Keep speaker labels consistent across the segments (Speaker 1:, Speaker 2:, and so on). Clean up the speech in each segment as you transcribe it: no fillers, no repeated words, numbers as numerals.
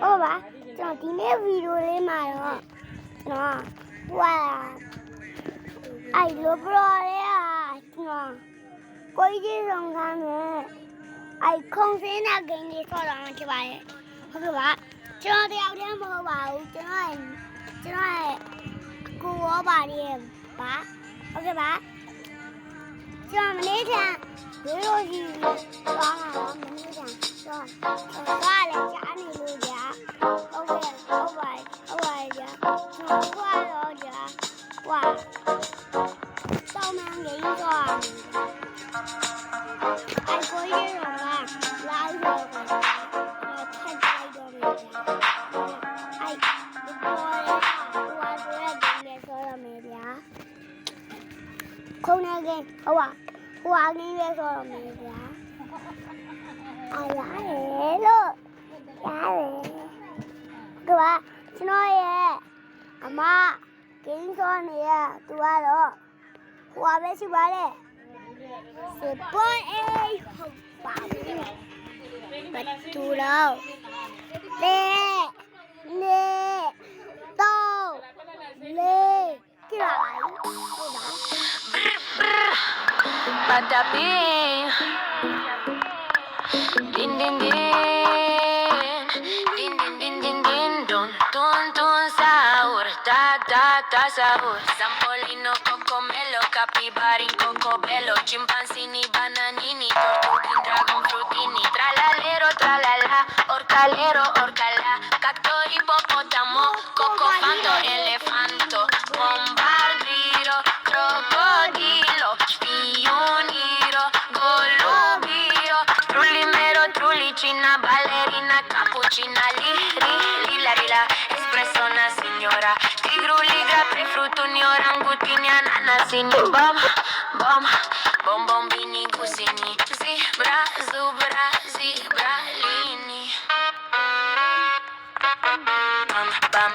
Speaker 1: ဟုတ်ပါကျွန်တော်ဒီနေ့ဗီဒီယိုလေးမှာတော့နော်ဟွာအဲ့လိုပရော်လေးอ่ะကျွန်တော်ကိုကြီးဆောင်ခန်းနဲ့အဲ့ခုံစင်းတဲ့ဂိမ်းလေးဆော့တော့မှဖြစ်ပါရဲ့ဟုတ်ကဲ့ပါကျွန်တော်တယောက်တည်းမဟုတ်ပါဘူးကျွန်တော်ရဲ့ကိုရောပါရဲ့ပါဟုတ်ကဲ့ပါကျွန်တော်မနေ့ကဘယ်လိုကြီးသွားတာမနေ့ကကျွန်တော်ကားလည်းကြားနေလို့ကြာဟုတ်ကဲ့ဟုတ်ပါကြာကျွန်တော်ကတော့ကြာဝါတောင်းမှန်းကြီးသွားအဲ့ကိုကြီးရောကလာရောကထက်ကြိုက်တော့မယ်ကြာအဲ့ဘောရဟိုဆိုရတဲ့နေဆိုရမယ်ဗျာခုံနေကဟိုဟိုအငင်းရဲဆိုတော့မယ်ဗျာအားရတယ်လို့ရတယ်ကဘာကျွန်တော်ရဲ့အမဂိမ်းစောနေရသူကတော့ဟိုပဲရှိပါလေစစ်ပွန်အေးဟုတ်ပါဘူးဘတ်တူတော့လေနေတော့လေကြည့်လိုက်ဟုတ်ပါ
Speaker 2: Bada bing, din din din, din din din din din, don sahur, da sahur. Zampolino, cocomelo, capibari, cocobello, chimpanzini, bananini, tortuguín, dragon frutini, tralalero, tralala, orcalero, orcala, cacto, hipopótamo, cocofanto, elefanto, bombardiro, crocodilo, spioniro, golubiro, trullimero, trullicina, ballerina, cappuccina, lila, espresso, una signora, tigruli, grappa, fruttuni, orangutini, ananasini, bombini, gusini, zebra, zebralini. Bam,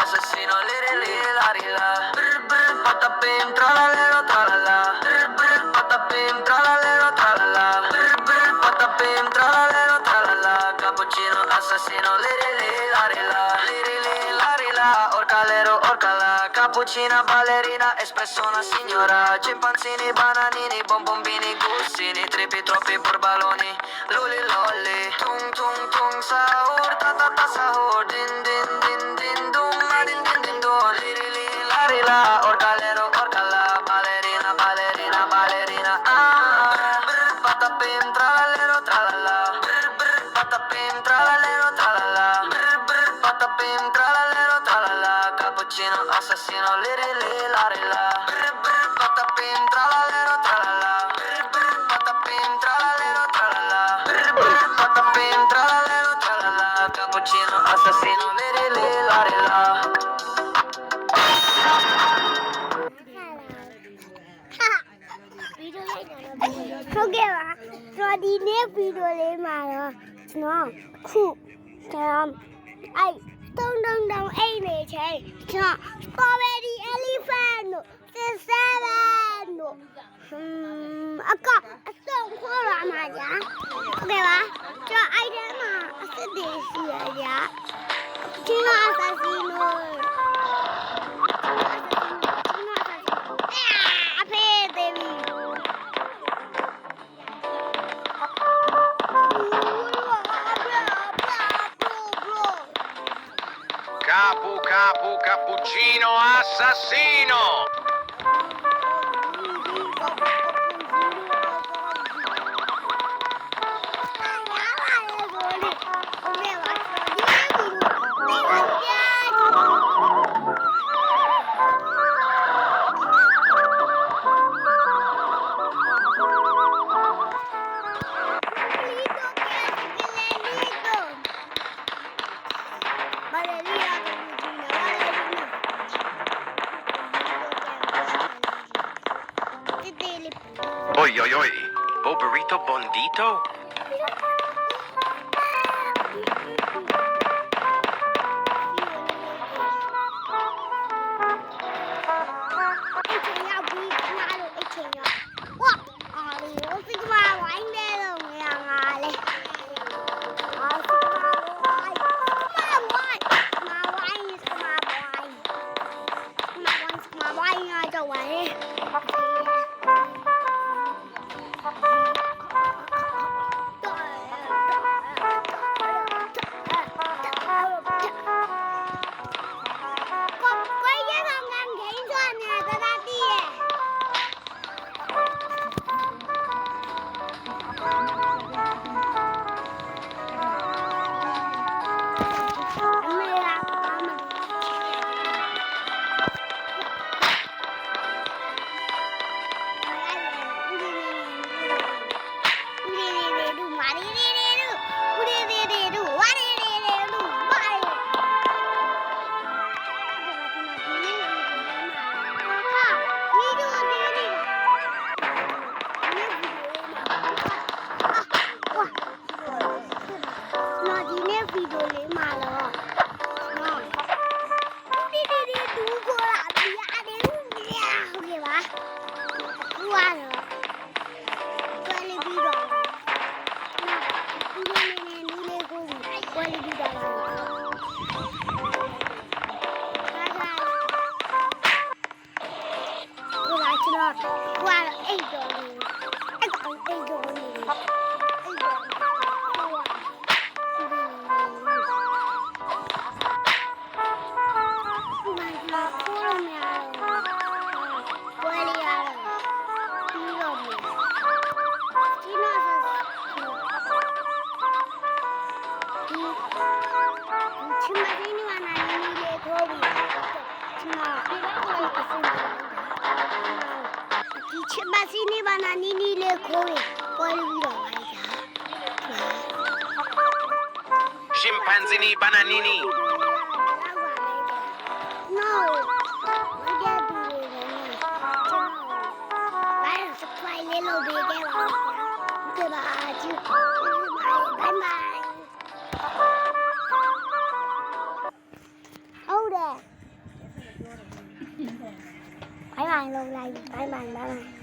Speaker 2: assassino, la patapim, tralalero, tralala, patapim, tralalero, tralala, patapim, tralalero, tralala, cappuccino, assassino, la orcalero, orcala, cappuccina, ballerina, espresso, una signora, chimpanzini, bananini, bombini, gustini, trippi, troppi, borbaloni, luli, lolli, tung, sahur, ta, sahur, din, dum, din, la, orcalero, orcala, ballerina, patapim, tralalero, tralala, patapim, tralalero, tralala, patapim, tralalero, tralala, cappuccino, assassino, la, patapim, tralalero, tralala, patapim, tralalero, tralala, patapim, tralalero, tralala, cappuccino, assassino, la.
Speaker 1: ဟုတ်ကဲ့ပါကျွန်တော်ဒီနေ့ဗီဒီယိုလေးမှာတော့ကျွန်တော်ခုအဲ့တုံအိတ်နေချင်းကျွန်တော် strawberry elephant တို့ seven တို့အစုံခေါ်လာမှာကြာဟုတ်ကဲ့ပါကျွန်တော်အဲ့ထဲမှာအစ်စ်တွေရှိရကြာကျွန်တော်အဆက်စီနိုအဖေသေးပြီ
Speaker 3: Cappuccino assassino! Oi, oi, oi. Oh, burrito bondito?
Speaker 1: အိတ်ချင်ရောက်ပြီးငါတို့အိတ်ချင်ရောက်ဝါအာဒီဟိုစီကမာဝိုင်းနေတော့ငါငါလေအာစီကမာဝိုင်းငါတော့ဝိုင်းချစ်မစီနေပါနာနီနီလေးခိုးရင်ပွဲပြီးတော့ပါလေကြာ
Speaker 3: Scimpanzini bananini.
Speaker 1: No မကြတူနေကျွန်တော်ဘာစပရိုက်လေးလုပ်ပေးခဲ့ပါဦးကြာဒီပါချစ်ဘိုင်ဘိုင်ဟုတ်တယ်ဘိုင်ဘိုင်လုပ်လိုက်ဘိုင်ဘိုင်